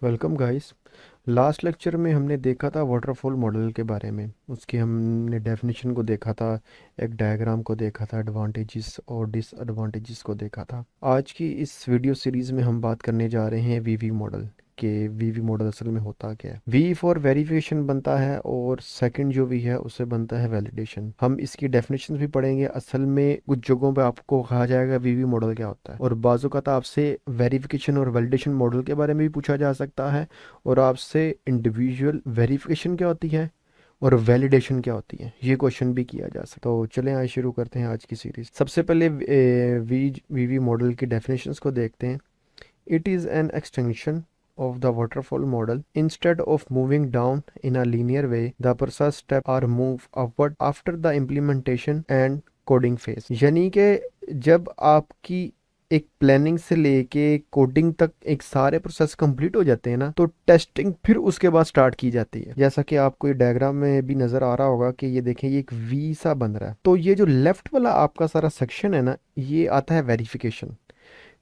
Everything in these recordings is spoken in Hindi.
Welcome guys. लास्ट लेक्चर में हमने देखा था वाटरफॉल मॉडल के बारे में। उसकी हमने डेफिनेशन को देखा था, एक डायग्राम को देखा था, एडवांटेजेस और डिसएडवांटेजेस को देखा था। आज की इस वीडियो सीरीज में हम बात करने जा रहे हैं वीवी मॉडल के। वीवी मॉडल असल में होता क्या है? वी फॉर वेरिफिकेशन बनता है और सेकंड जो वी है उससे बनता है वैलिडेशन। हम इसकी डेफिनेशन भी पढ़ेंगे। असल में कुछ जगहों पे आपको कहा जाएगा वीवी मॉडल क्या होता है, और बाजू का आपसे वेरिफिकेशन और वैलिडेशन मॉडल के बारे में भी पूछा जा सकता है, और आपसे इंडिविजुअल वेरिफिकेशन क्या होती है और वैलिडेशन क्या होती है ये क्वेश्चन भी किया जा सकता है। तो चलें आज शुरू करते हैं आज की सीरीज। सबसे पहले वीवी मॉडल की डेफिनेशंस को देखते हैं। It is an extension of the waterfall model. Instead of moving down in a linear way, the process steps are moved upward after the implementation and coding phase. यानी कि जब आपकी एक प्लानिंग से लेके कोडिंग तक एक सारे प्रोसेस कंप्लीट हो जाते हैं ना, तो टेस्टिंग फिर उसके बाद स्टार्ट की जाती है। जैसा कि आपको ये डायग्राम में भी नजर आ रहा होगा कि ये देखें, ये एक वी सा बन रहा है। तो ये जो लेफ्ट वाला आपका सारा सेक्शन है ना, ये आता है वेरिफिकेशन।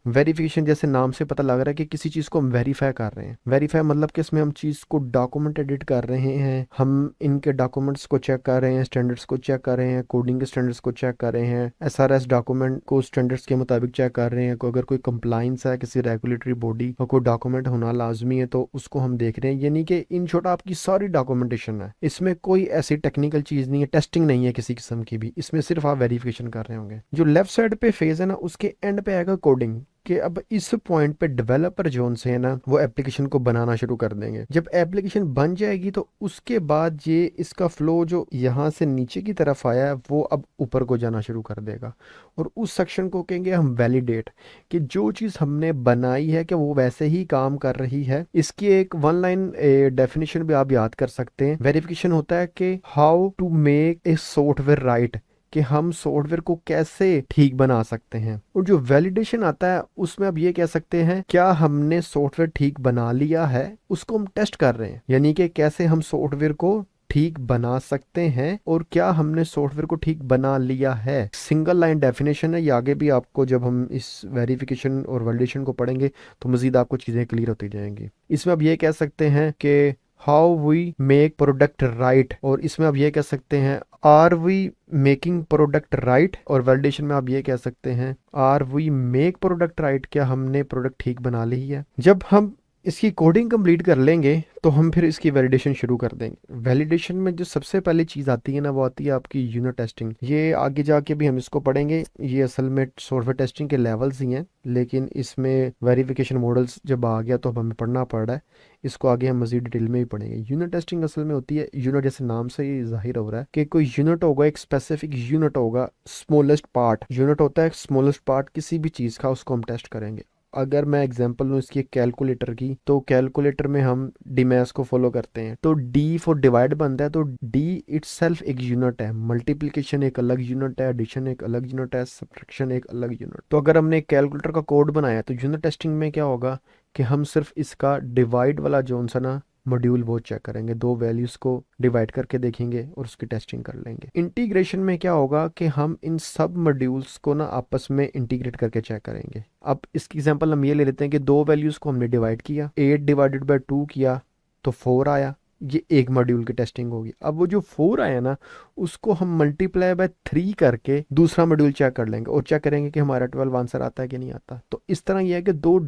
वेरिफिकेशन जैसे नाम से पता लग रहा है कि किसी चीज़ को हम वेरीफाई कर रहे हैं। वेरीफाई मतलब कि इसमें हम चीज़ को डॉक्यूमेंट एडिट कर रहे हैं, हम इनके डॉक्यूमेंट्स को चेक कर रहे हैं, स्टैंडर्ड्स को चेक कर रहे हैं, कोडिंग के स्टैंडर्ड्स को चेक कर रहे हैं, एसआरएस डॉक्यूमेंट को स्टैंडर्ड्स के मुताबिक चेक कर रहे हैं। अगर कोई कंप्लाइंस है किसी रेगुलेटरी बॉडी और कोई डॉक्यूमेंट होना लाजमी है तो उसको हम देख रहे हैं। यानी कि इन छोटा आपकी सारी डॉक्यूमेंटेशन है, इसमें कोई ऐसी टेक्निकल चीज़ नहीं है, टेस्टिंग नहीं है किसी किस्म की भी, इसमें सिर्फ आप वेरिफिकेशन कर रहे होंगे। जो लेफ्ट साइड पे फेज है ना, उसके एंड पे आएगा कोडिंग। कि अब इस पॉइंट पे डेवलपर जोन से है ना, वो एप्लीकेशन को बनाना शुरू कर देंगे। जब एप्लीकेशन बन जाएगी तो उसके बाद ये इसका फ्लो जो यहाँ से नीचे की तरफ आया है वो अब ऊपर को जाना शुरू कर देगा, और उस सेक्शन को कहेंगे हम वैलिडेट। कि जो चीज़ हमने बनाई है कि वो वैसे ही काम कर रही है। इसकी एक वन लाइन डेफिनेशन भी आप याद कर सकते हैं। वेरिफिकेशन होता है कि how to make a software right, कि हम सॉफ्टवेयर को कैसे ठीक बना सकते हैं। और जो वैलिडेशन आता है उसमें अब ये कह सकते हैं क्या हमने सॉफ्टवेयर ठीक बना लिया है, उसको हम टेस्ट कर रहे हैं। यानी कि कैसे हम सॉफ्टवेयर को ठीक बना सकते हैं और क्या हमने सॉफ्टवेयर को ठीक बना लिया है। सिंगल लाइन डेफिनेशन है ये। आगे भी आपको जब हम इस वेरिफिकेशन और वैलिडेशन को पढ़ेंगे तो मजीद आपको चीज़ें क्लियर होती जाएंगी। इसमें अब ये कह सकते हैं कि how we make product right, और इसमें आप ये कह सकते हैं are we making product right, और वैलिडेशन में आप ये कह सकते हैं are we make product right, क्या हमने प्रोडक्ट ठीक बना ली है। जब हम इसकी कोडिंग कंप्लीट कर लेंगे तो हम फिर इसकी वैलिडेशन शुरू कर देंगे। वैलिडेशन में जो सबसे पहली चीज़ आती है ना, वो आती है आपकी यूनिट टेस्टिंग। ये आगे जाके भी हम इसको पढ़ेंगे। ये असल में सॉफ्टवेयर टेस्टिंग के लेवल्स ही हैं, लेकिन इसमें वेरिफिकेशन मॉडल्स जब आ गया तो अब हमें पढ़ना पड़ रहा है। इसको आगे हम मजीद डिटेल में भी पढ़ेंगे। यूनिट टेस्टिंग असल में होती है, यूनिट जैसे नाम से ही जाहिर हो रहा है कि कोई यूनिट होगा, एक स्पेसिफिक यूनिट होगा, स्मॉलेस्ट पार्ट। यूनिट होता है स्मॉलेस्ट पार्ट किसी भी चीज़ का, उसको हम टेस्ट करेंगे। अगर मैं एग्जांपल लूँ इसकी कैलकुलेटर की, तो कैलकुलेटर में हम डीमैथ्स को फॉलो करते हैं। तो डी फॉर डिवाइड बनता है, तो डी इटसेल्फ एक यूनिट है, मल्टीप्लिकेशन एक अलग यूनिट है, एडिशन एक अलग यूनिट है, सब्ट्रैक्शन एक अलग यूनिट। तो अगर हमने कैलकुलेटर का कोड बनाया तो यूनिट टेस्टिंग में क्या होगा कि हम सिर्फ इसका डिवाइड वाला जोन सा ना मॉड्यूल वो चेक करेंगे, दो वैल्यूज को डिवाइड करके देखेंगे और उसकी टेस्टिंग कर लेंगे। इंटीग्रेशन में क्या होगा कि हम इन सब मॉड्यूल्स को ना आपस में इंटीग्रेट करके चेक करेंगे। अब इसकी एग्जांपल हम ये ले लेते हैं कि दो वैल्यूज को हमने डिवाइड किया, 8/2 किया तो 4 आया। ये एक मॉड्यूल की टेस्टिंग होगी। अब वो जो 4 आया ना, उसको हम मल्टीप्लाई बाय 3 करके दूसरा मॉड्यूल चेक कर लेंगे और चेक करेंगे कि हमारा 12 आंसर आता है कि नहीं आता। तो इस तरह यह है कि दो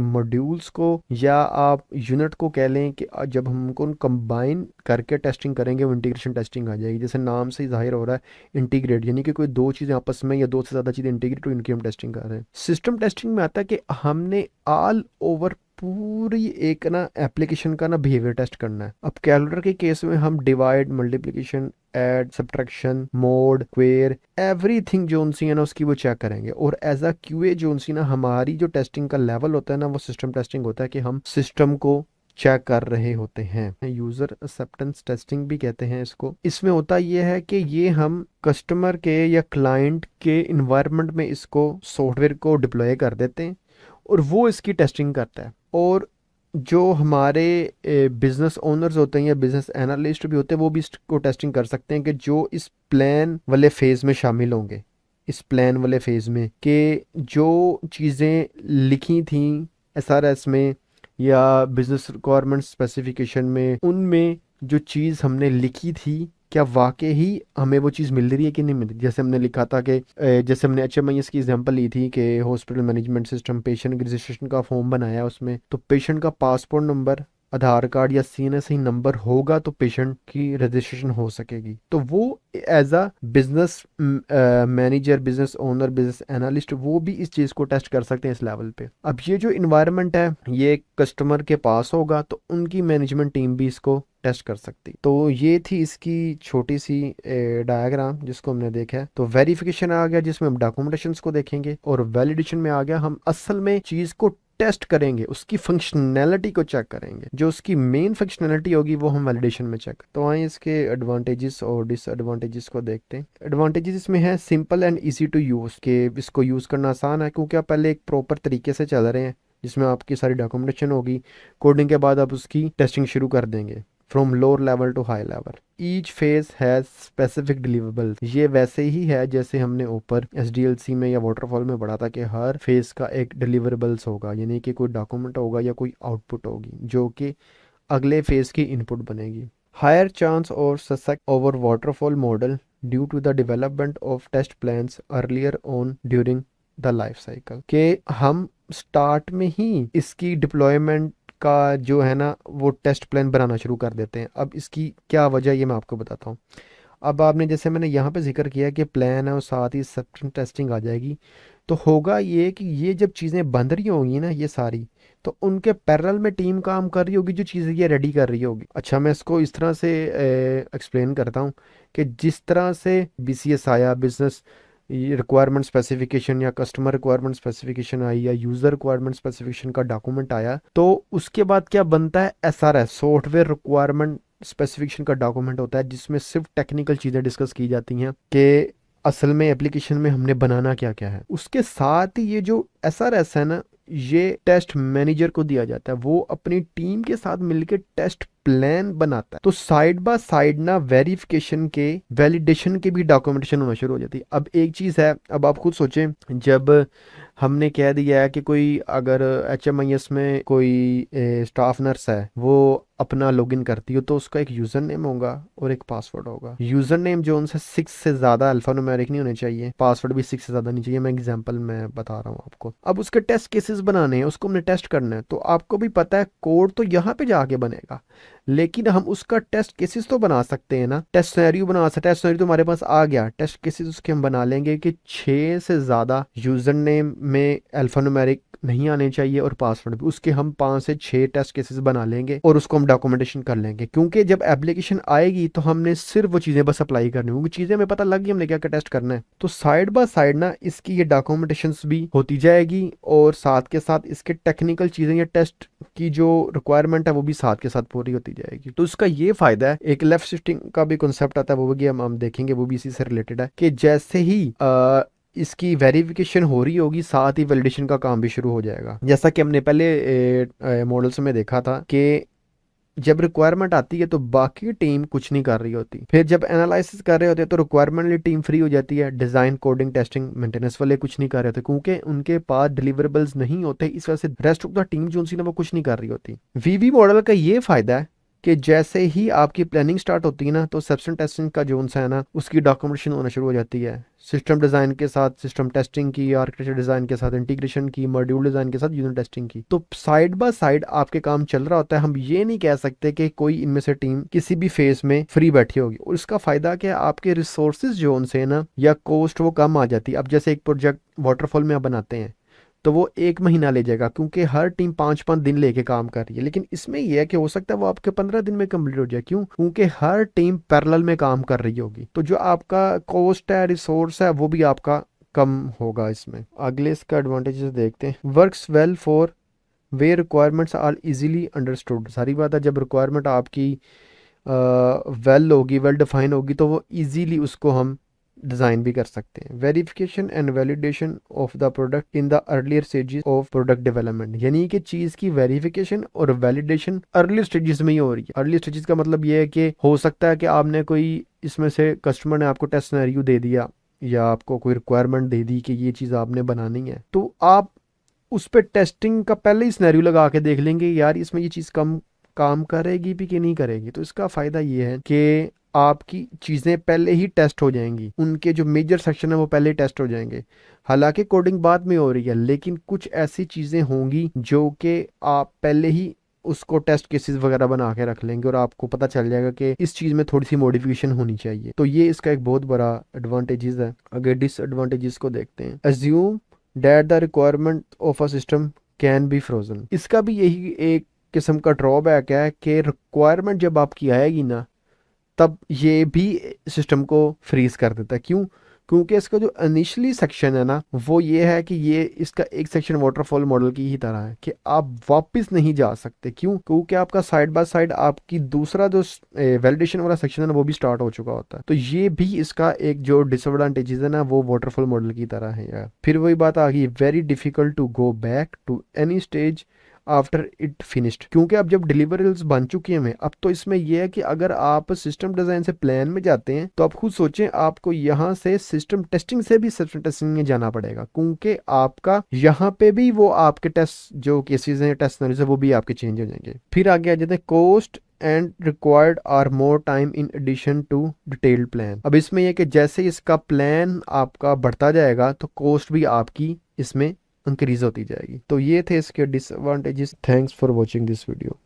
मॉड्यूल्स को या आप यूनिट को कह लें कि जब हम उनको कंबाइन करके टेस्टिंग करेंगे वो इंटीग्रेशन टेस्टिंग आ जाएगी। जैसे नाम से ही जाहिर हो रहा है इंटीग्रेट, यानी कि कोई दो चीज़ें आपस में या दो से ज़्यादा चीज़ें इंटीग्रेट हो, इनकी हम टेस्टिंग कर रहे हैं। सिस्टम टेस्टिंग में आता है कि हमने ऑल ओवर पूरी एक ना एप्लीकेशन का ना बिहेवियर टेस्ट करना है। अब कैलकुलेटर के केस में हम divide, multiplication, add, subtraction, mod, square, everything zone C है ना उसकी वो चेक करेंगे। और as a QA zone C ना हमारी जो टेस्टिंग का लेवल होता है ना, वो सिस्टम टेस्टिंग होता है कि हम सिस्टम को चेक कर रहे होते हैं। यूजर एक्सेप्टेंस टेस्टिंग भी कहते हैं इसको। इसमें होता यह है कि ये हम कस्टमर के या क्लाइंट के इन्वायरमेंट में इसको सॉफ्टवेयर को डिप्लॉय कर देते हैं और वो इसकी टेस्टिंग करता है। और जो हमारे बिजनेस ओनर्स होते हैं या बिजनेस एनालिस्ट भी होते हैं, वो भी इसको टेस्टिंग कर सकते हैं कि जो इस प्लान वाले फेज में शामिल होंगे, इस प्लान वाले फेज में, कि जो चीज़ें लिखी थी एसआरएस में या बिजनेस रिक्वायरमेंट स्पेसिफिकेशन में उनमें जो चीज़ हमने लिखी थी क्या वाकई ही हमें वो चीज़ मिल रही है कि नहीं मिल रही। जैसे हमने लिखा था कि जैसे हमने HMIS की एग्जांपल ली थी कि hospital management system patient registration का फॉर्म बनाया उसमें, तो पेशेंट का पासपोर्ट नंबर, आधार कार्ड या CNSI नंबर होगा तो पेशेंट की रजिस्ट्रेशन हो सकेगी। तो वो as a business manager, business owner, business analyst वो भी इस चीज़ को टेस्ट कर सकते हैं इस लेवल पे। अब ये जो इन्वायरमेंट है ये कस्टमर के पास होगा तो उनकी मैनेजमेंट टीम भी इसको टेस्ट कर सकती। तो ये थी इसकी छोटी सी डायग्राम जिसको हमने देखा है। तो वेरिफिकेशन आ गया जिसमें हम डॉक्यूमेंटेशंस को देखेंगे, और वैलिडेशन में आ गया हम असल में चीज़ को टेस्ट करेंगे, उसकी फंक्शनैलिटी को चेक करेंगे, जो उसकी मेन फंक्शनैलिटी होगी वो हम वैलिडेशन में चेक। तो आए इसके एडवांटेजेस और डिसएडवांटेजेस को देखते हैं। एडवांटेजेस इसमें है simple and easy to use, के इसको यूज़ करना आसान है क्योंकि आप पहले एक प्रॉपर तरीके से चल रहे हैं जिसमें आपकी सारी डॉक्यूमेंटेशन होगी। कोडिंग के बाद आप उसकी टेस्टिंग शुरू कर देंगे from lower level to high level. Each phase has specific deliverables, ये वैसे ही है जैसे हमने ऊपर SDLC में या वाटरफॉल में पढ़ा था कि हर फेज का एक डिलीवरेबल्स होगा, यानी कि कोई डॉक्यूमेंट होगा या कोई आउटपुट होगी जो कि अगले फेज की इनपुट बनेगी। हायर चांस और success over waterfall model due to the development of test plans earlier on during the life cycle, के हम स्टार्ट में ही इसकी डिप्लॉयमेंट का जो है ना वो टेस्ट प्लान बनाना शुरू कर देते हैं। अब इसकी क्या वजह ये मैं आपको बताता हूँ। अब आपने जैसे मैंने यहाँ पे जिक्र किया कि प्लान है और साथ ही एक्सेप्टेंस टेस्टिंग आ जाएगी, तो होगा ये कि ये जब चीज़ें बन रही होंगी ना ये सारी, तो उनके पैरेलल में टीम काम कर रही होगी जो चीज़ें ये रेडी कर रही होगी। अच्छा मैं इसको इस तरह से एक्सप्लेन करता हूँ कि जिस तरह से BCS आया, बिजनेस रिक्वायरमेंट स्पेसिफिकेशन या कस्टमर रिक्वायरमेंट स्पेसिफिकेशन आई या यूज़र रिक्वायरमेंट स्पेसिफिकेशन का डॉक्यूमेंट आया, तो उसके बाद क्या बनता है SRS, सॉफ्टवेयर रिक्वायरमेंट स्पेसिफिकेशन का डॉक्यूमेंट होता है जिसमें सिर्फ टेक्निकल चीज़ें डिस्कस की जाती हैं कि असल में एप्लीकेशन में हमने बनाना क्या क्या है। उसके साथ ही ये जो SRS है ना ये टेस्ट मैनेजर को दिया जाता है, वो अपनी टीम के साथ मिलकर टेस्ट प्लान बनाता है। तो साइड बाय साइड ना वेरिफिकेशन के, वैलिडेशन के भी डॉक्यूमेंटेशन होना शुरू हो जाती है। अब एक चीज़ है, अब आप खुद सोचें, जब हमने कह दिया है कि कोई अगर HMIS में कोई स्टाफ नर्स है वो अपना लॉगिन करती हो तो उसका एक यूज़र नेम होगा और एक पासवर्ड होगा। यूज़र नेम जो उनसे 6 से ज़्यादा अल्फ़ान्यूमेरिक नहीं होने चाहिए, पासवर्ड भी 6 से ज़्यादा नहीं चाहिए। मैं एग्जांपल में बता रहा हूँ आपको। अब उसके टेस्ट केसेस बनाने हैं, उसको हमने टेस्ट करना है, तो आपको भी पता है कोड तो यहाँ पे जाके बनेगा, लेकिन हम उसका टेस्ट केसेस तो बना सकते हैं ना, टेस्ट सिनेरियो बना सकते हैं। टेस्ट सिनेरियो तो हमारे पास आ गया, टेस्ट केसेस उसके हम बना लेंगे कि 6 से ज़्यादा यूज़र नेम में अल्फ़ान्यूमेरिक नहीं आने चाहिए और पासवर्ड भी। उसके हम 5 से 6 टेस्ट केसेस बना लेंगे और उसको हम डॉक्यूमेंटेशन कर लेंगे, क्योंकि जब एप्लीकेशन आएगी तो हमने सिर्फ वो चीज़ें बस अप्लाई करनी होंगी, चीज़ें हमें पता लग गई हमने क्या क्या टेस्ट करना है। तो साइड बाय साइड ना इसकी ये डॉक्यूमेंटेशन भी होती जाएगी और साथ के साथ इसके टेक्निकल चीज़ें या टेस्ट की जो रिक्वायरमेंट है वो भी साथ के साथ पूरी होती जाएगी। तो उसका ये फायदा है। एक लेफ्ट शिफ्टिंग का भी कॉन्सेप्ट आता है, वो भी हम देखेंगे, वो भी इसी से रिलेटेड है कि जैसे ही इसकी वेरिफिकेशन हो रही होगी साथ ही वैलिडेशन का काम भी शुरू हो जाएगा। जैसा कि हमने पहले मॉडल्स में देखा था कि जब रिक्वायरमेंट आती है तो बाकी टीम कुछ नहीं कर रही होती, फिर जब एनालिसिस कर रहे होते हैं तो रिक्वायरमेंट वाली टीम फ्री हो जाती है, डिज़ाइन कोडिंग टेस्टिंग मेंटेनेंस वाले कुछ नहीं कर रहे होते क्योंकि उनके पास डिलीवरेबल्स नहीं होते। इस वजह से रेस्ट ऑफ द टीम जो उनसी ना वो कुछ नहीं कर रही होती। VV मॉडल का ये फायदा है कि जैसे ही आपकी प्लानिंग स्टार्ट होती है ना तो एक्सेप्टेंस टेस्टिंग का जोन है ना उसकी डॉक्यूमेंटेशन होना शुरू हो जाती है। सिस्टम डिज़ाइन के साथ सिस्टम टेस्टिंग की, आर्किटेक्चर डिज़ाइन के साथ इंटीग्रेशन की, मॉड्यूल डिज़ाइन के साथ यूनिट टेस्टिंग की। तो साइड बाय साइड आपके काम चल रहा होता है। हम ये नहीं कह सकते कि कोई इनमें से टीम किसी भी फेज में फ्री बैठी होगी। और इसका फ़ायदा क्या है, आपके रिसोर्सेज जो उनसे ना या कॉस्ट वो कम आ जाती है। अब जैसे एक प्रोजेक्ट वाटरफॉल में आप बनाते हैं तो वो 1 महीना ले जाएगा क्योंकि हर टीम 5-5 दिन लेके काम कर रही है, लेकिन इसमें यह है कि हो सकता है वो आपके 15 दिन में कंप्लीट हो जाए। क्यों? क्योंकि हर टीम पैरेलल में काम कर रही होगी, तो जो आपका कॉस्ट है, रिसोर्स है, वो भी आपका कम होगा। इसमें अगले इसका एडवांटेजेस देखते हैं। Works well for where requirements are easily understood. सारी बात है, जब रिक्वायरमेंट आपकी वेल होगी, वेल डिफाइन होगी, तो वो इजीली उसको हम डिज़ाइन भी कर सकते हैं। Verification and validation of the product in the earlier stages of product development, यानी कि चीज़ की वेरिफिकेशन और वैलिडेशन अर्लियर स्टेजेस में ही हो रही है। अर्लियर स्टेजेस का मतलब ये है कि हो सकता है कि आपने कोई इसमें से कस्टमर ने आपको टेस्ट सिनेरियो दे दिया या आपको कोई रिक्वायरमेंट दे दी कि ये चीज़ आपने बनानी है, तो आप उस पे टेस्टिंग का पहले ही सिनेरियो लगा के देख लेंगे यार इसमें ये चीज़ कम काम करेगी भी कि नहीं करेगी। तो इसका फ़ायदा ये है कि आपकी चीज़ें पहले ही टेस्ट हो जाएंगी, उनके जो मेजर सेक्शन है वो पहले ही टेस्ट हो जाएंगे। हालांकि कोडिंग बाद में हो रही है, लेकिन कुछ ऐसी चीज़ें होंगी जो कि आप पहले ही उसको टेस्ट केसेस वगैरह बना के रख लेंगे और आपको पता चल जाएगा कि इस चीज़ में थोड़ी सी मॉडिफिकेशन होनी चाहिए। तो ये इसका एक बहुत बड़ा एडवांटेजेस है। अगर डिसएडवांटेजेस को देखते हैं, assume that the requirement of a system can be frozen. इसका भी यही एक किस्म का ड्रॉबैक है कि रिक्वायरमेंट जब आपकी आएगी ना, तब ये भी सिस्टम को फ्रीज कर देता है। क्यों? क्योंकि इसका जो इनिशियली सेक्शन है ना, वो ये है कि ये इसका एक सेक्शन वाटरफॉल मॉडल की ही तरह है कि आप वापस नहीं जा सकते। क्यों? क्योंकि आपका साइड बाय साइड आपकी दूसरा जो वैलिडेशन वाला सेक्शन है ना, वो भी स्टार्ट हो चुका होता है। तो ये भी इसका एक जो डिसएडवांटेजेस है ना, वो वाटरफॉल मॉडल की तरह है यार। फिर वही बात आ गई, very difficult to go back to any stage after it finished. क्योंकि अब जब डिलीवरेबल्स बन चुके हैं, अब तो इसमें यह है कि अगर आप सिस्टम डिजाइन से प्लान में जाते हैं तो आप खुद सोचें, आपको यहाँ से सिस्टम टेस्टिंग से भी सिस्टम टेस्टिंग में जाना पड़ेगा, क्योंकि आपका यहाँ पे भी वो आपके टेस्ट जो केसेस हैं, टेस्ट है, वो भी आपके चेंज हो जाएंगे। फिर आगे आ जाते हैं cost and required are more time in addition to detailed plan. अब इसमें यह कि जैसे इसका प्लान आपका बढ़ता जाएगा तो कॉस्ट भी आपकी इसमें इंक्रीज होती जाएगी। तो ये थे इसके disadvantages. Thanks for watching this video.